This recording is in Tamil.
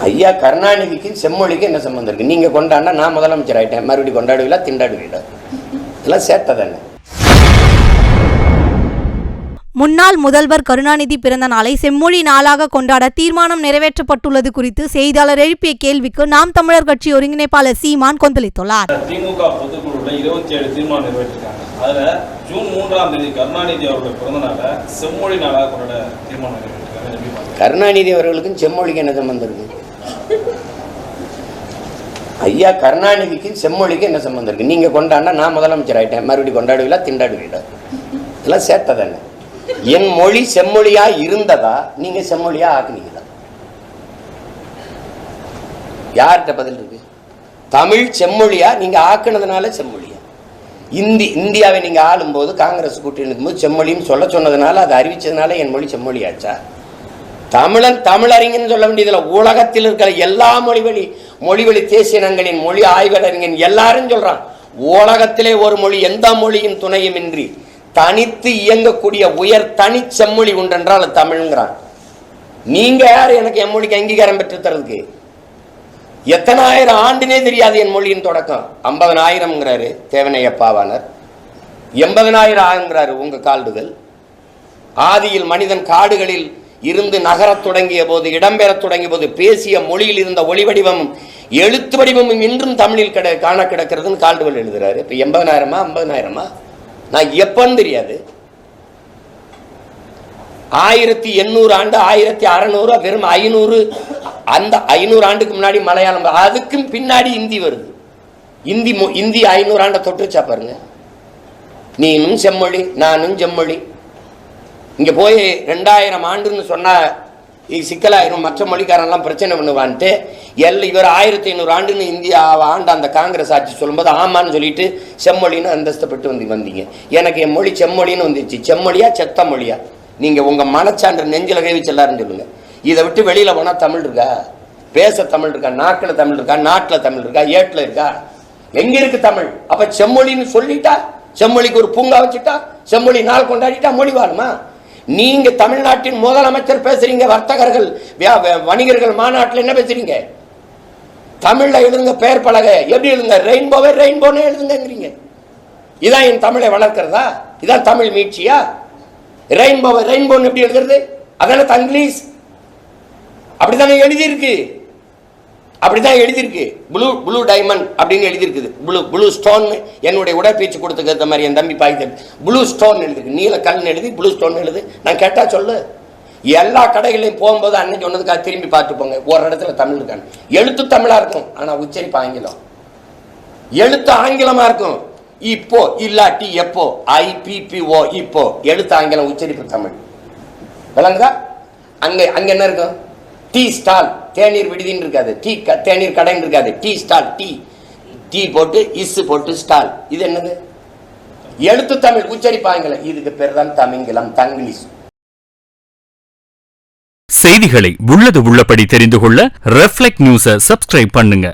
ஐயா கருணாநிதிக்கு செம்மொழிக்கு என்ன சம்பந்தம் இருக்கு? நீங்க கொண்டாடினா நான் முதலமைச்சர் ஆயிட்டேன், மறுபடியும் கொண்டாடுவீங்களா திண்டாடுவீங்களா? இதெல்லாம் சேட்டை தானே. முன்னாள் முதல்வர் கருணாநிதி பிறந்த நாளை செம்மொழி நாளாக கொண்டாட தீர்மானம் நிறைவேற்றப்பட்டுள்ளது குறித்து செய்தியாளர் எழுப்பிய கேள்விக்கு நாம் தமிழர் கட்சி ஒருங்கிணைப்பாளர் சீமான் கொந்தளித்துள்ளார். திமுக பொதுக்குழுல 27 தீர்மானம் நிறைவேற்றிருக்காங்க. அதுல ஜூன் 3ஆம் தேதி கருணாநிதி அவருடைய பிறந்த நாளை செம்மொழி நாளாக கொண்டாட தீர்மானம் நிறைவேற்றிருக்காங்க. கருணாநிதி அவர்களுக்கும் செம்மொழிக்கு என்ன சம்பந்தம் இருக்கு? ஐயா கருணாநிதிக்கு செம்மொழிக்கு என்ன சம்பந்தம் இருக்கு? நீங்க கொண்டாடினா நான் முதலமைச்சர் ஆயிட்டேன், மறுபடியும் கொண்டாடுவீங்களா திண்டாடுவீங்களா? இதெல்லாம் சேட்டை தானே. என் மொழி செம்மொழியா இருந்ததா, நீங்க செம்மொழியா ஆக்குனீங்களா? யார்கிட்ட பதில் இருக்கு? தமிழ் செம்மொழியா நீங்க ஆக்குனதுனால செம்மொழியா? இந்தியாவை நீங்க ஆளும் போது காங்கிரஸ் கூட்டணி இருக்கும்போது செம்மொழின்னு சொல்ல சொன்னதுனால, அதை அறிவிச்சதுனால என் மொழி செம்மொழியாச்சா? தமிழன் தமிழறிஞன் சொல்ல வேண்டியதுல உலகத்தில் இருக்கிற எல்லா மொழிவழி தேசியனங்களின் மொழி ஆய்வறிஞன் எல்லாரும் சொல்றான், உலகத்திலே ஒரு மொழி எந்த மொழியின் துணையும் இன்றி தனித்து இயங்கக்கூடிய உயர் தனி செம்மொழி உண்டென்றால் அது தமிழ்ங்கிறான். நீங்க யார் எனக்கு என் மொழிக்கு அங்கீகாரம் பெற்று தரதுக்கு? எத்தனாயிரம் ஆண்டுனே தெரியாது என் மொழியின் தொடக்கம். 50,000ங்கிறாரு தேவனையப்பாவானர், 80,000 ஆகுங்கிறாரு உங்க கால்டுகள். ஆதியில் மனிதன் காடுகளில் இருந்து நகரத் தொடங்கிய போது, இடம்பெறத் தொடங்கிய போது பேசிய மொழியில் இருந்த ஒளி வடிவமும் எழுத்து வடிவமும் இன்றும் தமிழில் காண கிடக்கிறதுன்னு கால்டுவல் எழுதுறாரு. இப்ப 80,000 50,000 நான் எப்பன்னு தெரியாது. 1800 ஆண்டு 1600 வெறும் 500, அந்த 500 ஆண்டுக்கு முன்னாடி மலையாளம், அதுக்கும் பின்னாடி இந்தி வருது. இந்தி 500 ஆண்டை தொட்டுச்சா பாருங்க. நீனும் செம்மொழி நானும் செம்மொழி. இங்க போய் 2000 ஆண்டுன்னு சொன்னா சிக்கலாயிரும், மற்ற மொழிக்காரெல்லாம் பிரச்சனை பண்ணுவான்ட்டு இவர் 1500 ஆண்டுன்னு இந்தியா ஆண்டு அந்த காங்கிரஸ் ஆட்சி சொல்லும்போது ஆமான்னு சொல்லிட்டு செம்மொழின்னு அந்தஸ்தப்பட்டு வந்தீங்க. எனக்கு என் மொழி செம்மொழின்னு வந்துச்சு. செம்மொழியா செத்த மொழியா? நீங்க உங்க மனச்சான்று நெஞ்சில கை வச்சு எல்லாரும் சொல்லுங்க. இதை விட்டு வெளியில போனா தமிழ் இருக்கா? பேச தமிழ் இருக்கா? நாக்கில் தமிழ் இருக்கா? நாட்டில் தமிழ் இருக்கா? ஏட்டில் இருக்கா? எங்க இருக்கு தமிழ்? அப்ப செம்மொழின்னு சொல்லிட்டா, செம்மொழிக்கு ஒரு பூங்கா வச்சுட்டா, செம்மொழி நாள் கொண்டாடிட்டா மொழி வாழுமா? நீங்க தமிழ்நாட்டின் முதலமைச்சர் பேசுறீங்க, வர்த்தகர்கள் வணிகர்கள் மாநாட்டில் என்ன பேசுறீங்க? தமிழ்ல எழுதுங்க, பெயர் பலக எப்படி எழுதுங்க? ரெயின்போவே ரெயின்போன்னு எழுதுங்கிறீங்க. இதான் என் தமிழை வளர்க்கிறதா? இதான் தமிழ் மீட்சியா? ரெயின்போவை ரெயின்போன்னு எப்படி எழுதுறது? அதான தங்கிலீஷ். அப்படித்தானே எழுதியிருக்கு. அப்படிதான் எழுதியிருக்கு. ப்ளூ டைமண்ட் அப்படின்னு எழுதியிருக்குது. Blue stone. என்னுடைய உடற்பயிற்சி கொடுத்துக்க மாதிரி என் தம்பி பாய்த்து ப்ளூ ஸ்டோன் எழுதிருக்கு. நீல கல் எழுதி ப்ளூ ஸ்டோன் எழுது. நான் கேட்டா சொல்லு. எல்லா கடைகளையும் போகும்போது அன்னைக்கு ஒன்னதுக்காக திரும்பி பார்த்து போங்க. ஒரு இடத்துல தமிழ் இருக்காங்க. எழுத்து தமிழா இருக்கும், ஆனா உச்சரிப்பு ஆங்கிலம். எழுத்து ஆங்கிலமா இருக்கும். இப்போ இல்லாட்டி எப்போ, IPPO இப்போ. எழுத்து ஆங்கிலம், உச்சரிப்பு தமிழ். விளங்குதா? அங்க என்ன இருக்கும்? டீ ஸ்டால், தேநீர் விடுதின்னு இருக்காது. தேநீர் கடைன்னு இருக்காது. டீ ஸ்டால், டீ போட்டு இஸ் போட்டு ஸ்டால். இது என்னது? எழுத்து தமிழ், உச்சரிப்பு ஆங்கிலம். இதுக்கு பேர் தான் தமிங்கிலம், தங்கிலீஷ். செய்திகளை உள்ளது உள்ளபடி தெரிந்து கொள்ள ரெஃப்ளெக்ட் நியூஸை சப்ஸ்கிரைப் பண்ணுங்க.